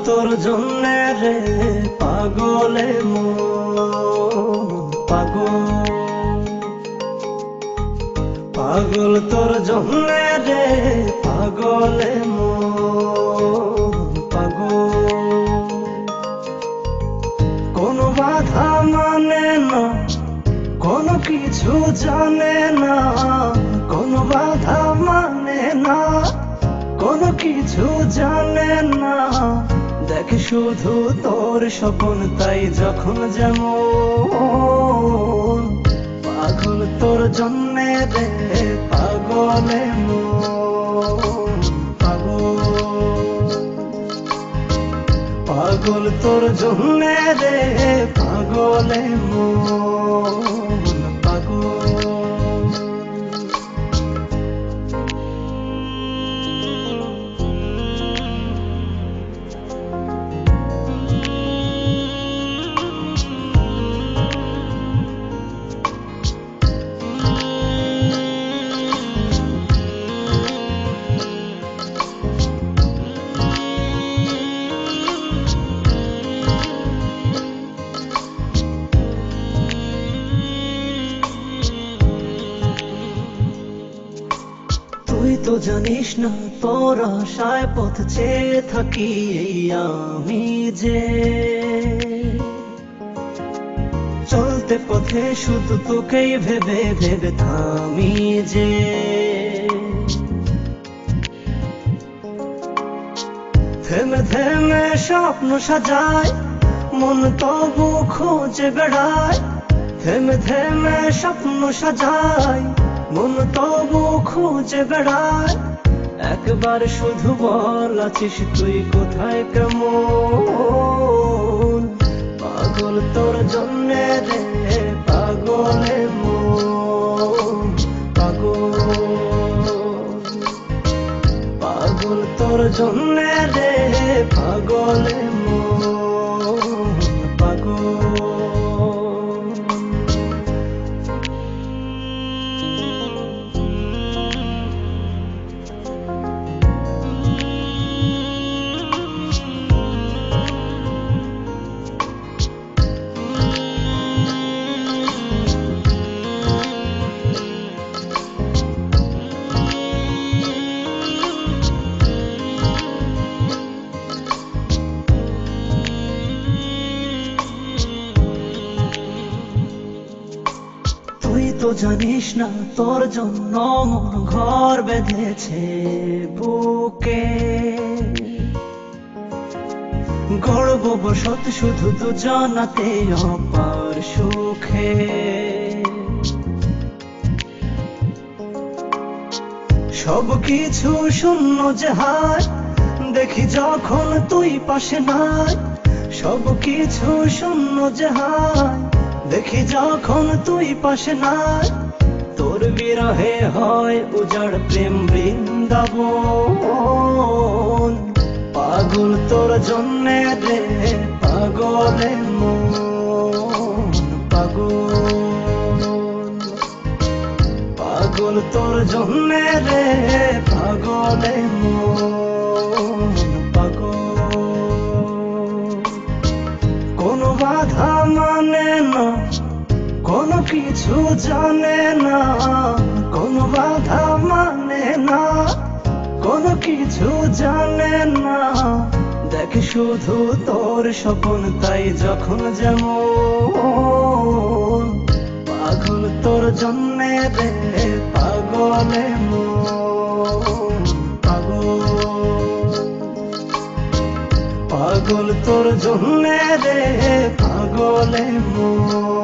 তোর জন্যে রে পাগলে মন পাগল, পাগল তোর জন্যে রে পাগলে মন পাগল। কোনো বাধা মানে না, কোনো কিছু জানে না, কোনো বাধা মানে না, কোনো কিছু জানে না। দেখ শুধু তোর স্বপ্ন তাই যখন যেমন, পাগল তোর জন্যে রে পাগলে মন পাগল, পাগল তোর জন্যে রে পাগলে মন পাগল। তুই তো জানিস না তোর আশায় পথ চেয়ে থাকি এই আমি যে, চলতে পথে শুধু তোকেই ভেবে ভেবে থামি যে। থেমে থেমে স্বপ্ন সাজায় মন তবু খোঁজে বেড়ায়, থেমে থেমে স্বপ্ন সাজায় মন তবু খুঁজে বেড়ায়। একবার শুধু বল আছিস তুই কোথায় কেমন, পাগল তোর জন্যে রে পাগলে মন পাগল, পাগল তোর জন্যে রে পাগলে মন পাগল। তুই তো জানিস না তোর জন্য মন ঘর বেঁধেছে বুকে, গর্ববশত শুধু দুজনাতে অপার সুখে। সব কিছু শূন্য যে হায় দেখি যখন তুই পাশে নাই, সব কিছু শূন্য যে হায় দেখি যখন তুই পাশে নাই। তোর বিরহে হয় উজাড় প্রেম বৃন্দাবন, পাগল তোর জন্যে রে পাগলে মন পাগল, পাগল তোর জন্যে রে পাগলে মন পাগল। কোনো বাধা মানে না, কোনো কিছু জানে না, কোনো বাধা মানে না, কোনো কিছু জানে না। দেখ শুধু তোর স্বপ্ন তাই যখন যেমন, পাগল তোর জন্যে রে পাগলে মন পাগল, পাগল তোর জন্যে রে পাগলে মন।